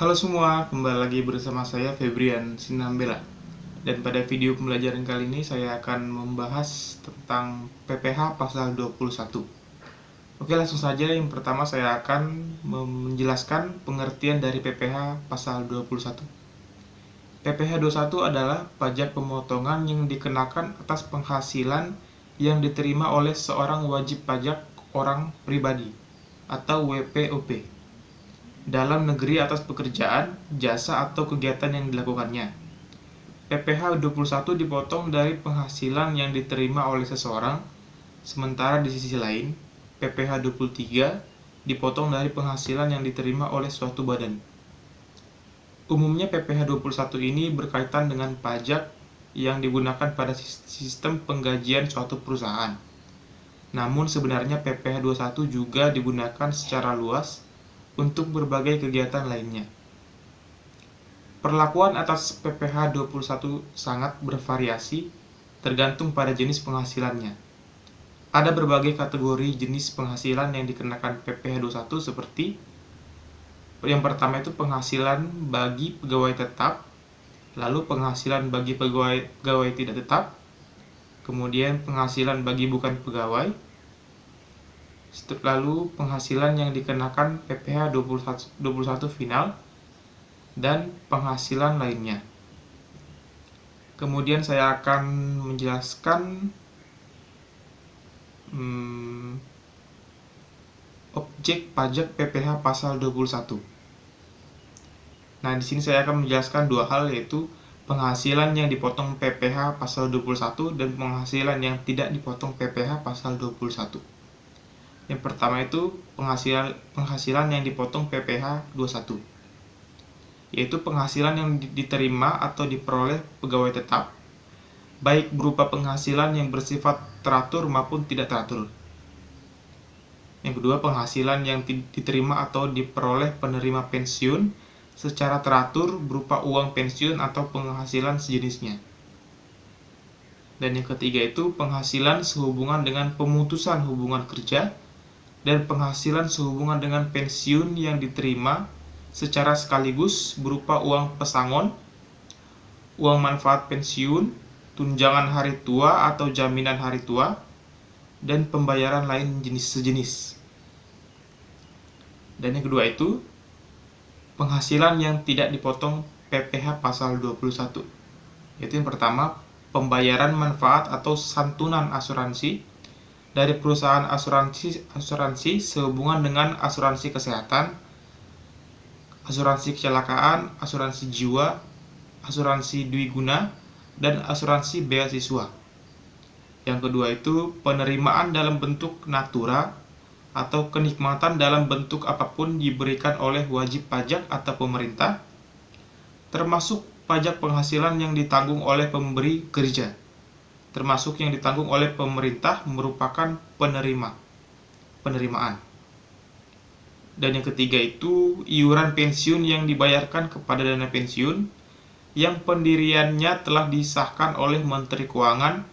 Halo semua, kembali lagi bersama saya Febrian Sinambela. Dan pada video pembelajaran kali ini saya akan membahas tentang PPH pasal 21. Oke, langsung saja. Yang pertama saya akan menjelaskan pengertian dari PPH pasal 21. PPH 21 adalah pajak pemotongan yang dikenakan atas penghasilan yang diterima oleh seorang wajib pajak orang pribadi atau WPOP dalam negeri atas pekerjaan, jasa atau kegiatan yang dilakukannya. PPH 21 dipotong dari penghasilan yang diterima oleh seseorang, sementara di sisi lain, PPH 23 dipotong dari penghasilan yang diterima oleh suatu badan. Umumnya PPH 21 ini berkaitan dengan pajak yang digunakan pada sistem penggajian suatu perusahaan. Namun sebenarnya PPH 21 juga digunakan secara luas untuk berbagai kegiatan lainnya. Perlakuan atas PPH 21 sangat bervariasi tergantung pada jenis penghasilannya. Ada berbagai kategori jenis penghasilan yang dikenakan PPH 21 seperti yang pertama itu penghasilan bagi pegawai tetap, lalu penghasilan bagi pegawai tidak tetap, kemudian penghasilan bagi bukan pegawai, lalu penghasilan yang dikenakan PPH 21 final, dan penghasilan lainnya. Kemudian saya akan menjelaskan objek pajak PPH pasal 21. Nah, di sini saya akan menjelaskan dua hal, yaitu penghasilan yang dipotong PPH pasal 21 dan penghasilan yang tidak dipotong PPH pasal 21. Yang pertama itu penghasilan yang dipotong PPH 21, yaitu penghasilan yang diterima atau diperoleh pegawai tetap, baik berupa penghasilan yang bersifat teratur maupun tidak teratur. Yang kedua, penghasilan yang diterima atau diperoleh penerima pensiun secara teratur berupa uang pensiun atau penghasilan sejenisnya. Dan yang ketiga itu penghasilan sehubungan dengan pemutusan hubungan kerja dan penghasilan sehubungan dengan pensiun yang diterima secara sekaligus berupa uang pesangon, uang manfaat pensiun, tunjangan hari tua atau jaminan hari tua, dan pembayaran lain sejenis. Dan yang kedua itu penghasilan yang tidak dipotong PPH pasal 21, yaitu yang pertama pembayaran manfaat atau santunan asuransi dari perusahaan asuransi sehubungan dengan asuransi kesehatan, asuransi kecelakaan, asuransi jiwa, asuransi dwiguna, dan asuransi beasiswa. Yang kedua itu penerimaan dalam bentuk natura atau kenikmatan dalam bentuk apapun diberikan oleh wajib pajak atau pemerintah, termasuk pajak penghasilan yang ditanggung oleh pemberi kerja, termasuk yang ditanggung oleh pemerintah merupakan penerimaan. Dan yang ketiga itu iuran pensiun yang dibayarkan kepada dana pensiun yang pendiriannya telah disahkan oleh Menteri Keuangan,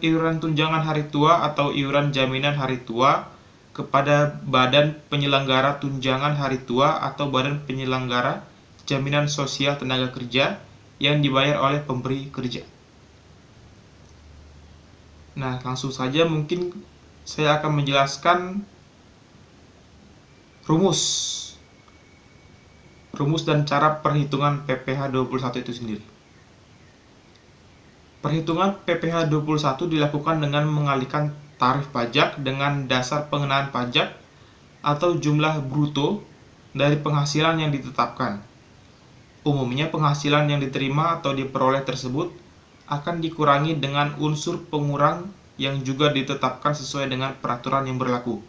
iuran tunjangan hari tua atau iuran jaminan hari tua kepada badan penyelenggara tunjangan hari tua atau badan penyelenggara jaminan sosial tenaga kerja yang dibayar oleh pemberi kerja. Nah, langsung saja mungkin saya akan menjelaskan rumus dan cara perhitungan PPH 21 itu sendiri. Perhitungan PPH 21 dilakukan dengan mengalihkan tarif pajak dengan dasar pengenaan pajak atau jumlah bruto dari penghasilan yang ditetapkan. Umumnya penghasilan yang diterima atau diperoleh tersebut akan dikurangi dengan unsur pengurang yang juga ditetapkan sesuai dengan peraturan yang berlaku.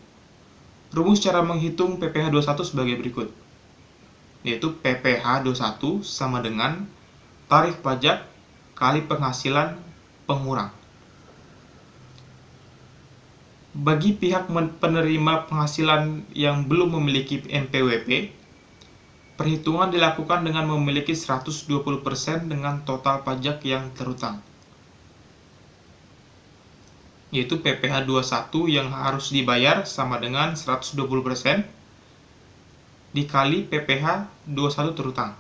Rumus cara menghitung PPH 21 sebagai berikut, yaitu PPH 21 sama dengan tarif pajak kali penghasilan pengurang. Bagi pihak penerima penghasilan yang belum memiliki NPWP, perhitungan dilakukan dengan memiliki 120% dengan total pajak yang terhutang, yaitu PPH 21 yang harus dibayar sama dengan 120% dikali PPh 21 terutang.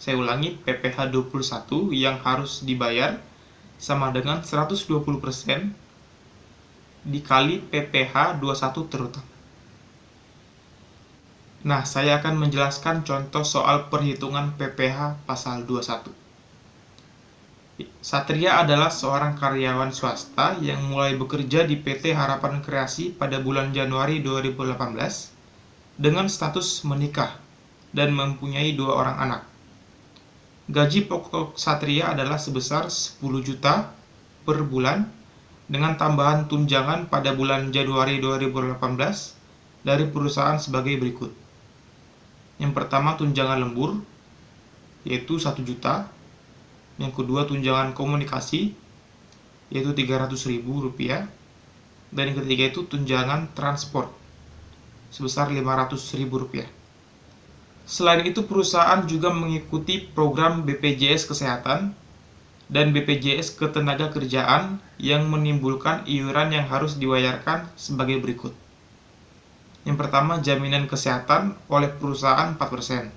Saya ulangi, PPh 21 yang harus dibayar sama dengan 120% dikali PPh 21 terutang. Nah, saya akan menjelaskan contoh soal perhitungan PPh pasal 21. Satria adalah seorang karyawan swasta yang mulai bekerja di PT Harapan Kreasi pada bulan Januari 2018 dengan status menikah dan mempunyai 2 orang anak. Gaji pokok Satria adalah sebesar 10 juta per bulan dengan tambahan tunjangan pada bulan Januari 2018 dari perusahaan sebagai berikut. Yang pertama, tunjangan lembur, yaitu 1 juta. Yang kedua, tunjangan komunikasi, yaitu Rp300.000. Dan yang ketiga itu tunjangan transport, sebesar Rp500.000. Selain itu, perusahaan juga mengikuti program BPJS Kesehatan dan BPJS Ketenagakerjaan yang menimbulkan iuran yang harus dibayarkan sebagai berikut. Yang pertama, jaminan kesehatan oleh perusahaan 4%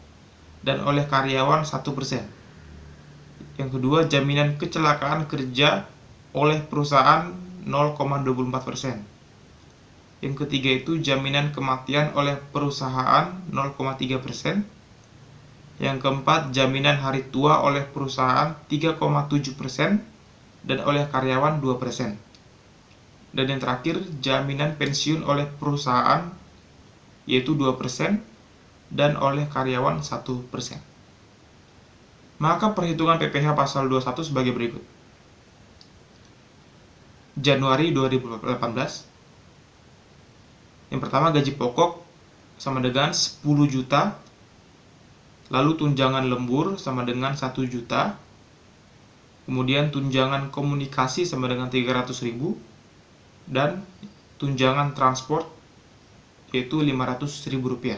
dan oleh karyawan 1%. Yang kedua, jaminan kecelakaan kerja oleh perusahaan 0,24%. Yang ketiga itu jaminan kematian oleh perusahaan 0,3%. Yang keempat, jaminan hari tua oleh perusahaan 3,7% dan oleh karyawan 2%. Dan yang terakhir, jaminan pensiun oleh perusahaan yaitu 2% dan oleh karyawan 1%. Maka perhitungan PPh pasal 21 sebagai berikut. Januari 2018. Yang pertama, gaji pokok sama dengan 10 juta. Lalu tunjangan lembur sama dengan 1 juta. Kemudian tunjangan komunikasi sama dengan 300.000. Dan tunjangan transport yaitu Rp500.000.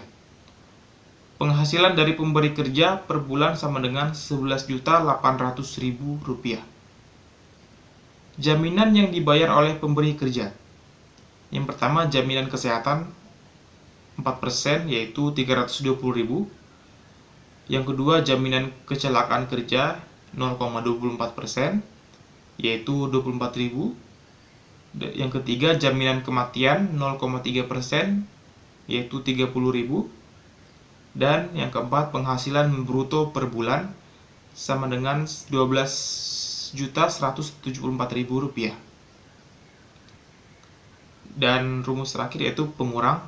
Penghasilan dari pemberi kerja per bulan sama dengan Rp11.800.000. Jaminan yang dibayar oleh pemberi kerja. Yang pertama, jaminan kesehatan 4% yaitu Rp320.000. Yang kedua, jaminan kecelakaan kerja 0,24% yaitu Rp24.000. Yang ketiga, jaminan kematian 0,3% yaitu Rp30.000. Dan yang keempat, penghasilan bruto per bulan sama dengan Rp12.174.000. Dan rumus terakhir yaitu pengurang.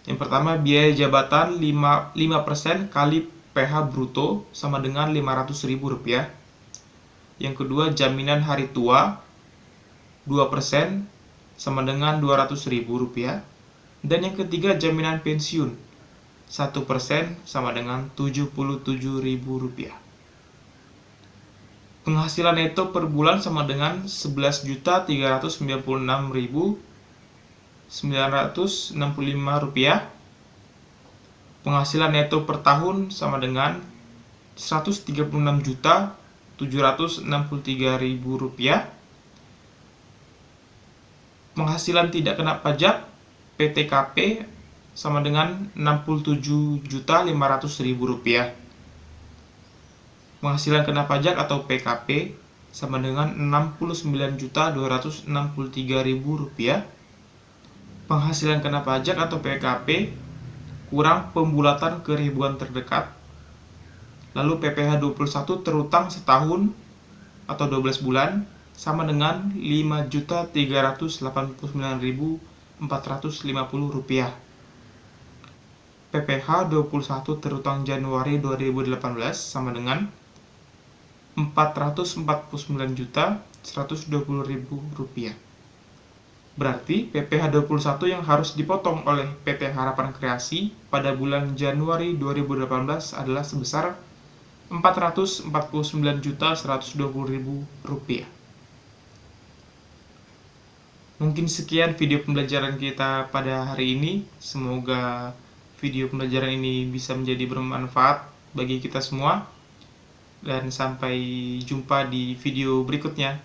Yang pertama, biaya jabatan 5% kali PH bruto sama dengan Rp500.000. Yang kedua, jaminan hari tua 2% sama dengan Rp200.000. Dan yang ketiga, jaminan pensiun 1% sama dengan Rp77.000. Penghasilan neto per bulan sama dengan Rp11.396.965. Penghasilan neto per tahun sama dengan Rp136.763.000. Penghasilan tidak kena pajak PTKP sama dengan Rp67.500.000. Penghasilan kena pajak atau PKP sama dengan Rp69.263.000. Penghasilan kena pajak atau PKP kurang pembulatan ke ribuan terdekat. Lalu PPh 21 terutang setahun atau 12 bulan sama dengan Rp5.389.450. PPh 21 terutang Januari 2018 sama dengan Rp449.120.000. Berarti PPh 21 yang harus dipotong oleh PT Harapan Kreasi pada bulan Januari 2018 adalah sebesar Rp449.120.000. Mungkin sekian video pembelajaran kita pada hari ini. Semoga video pembelajaran ini bisa menjadi bermanfaat bagi kita semua. Dan sampai jumpa di video berikutnya.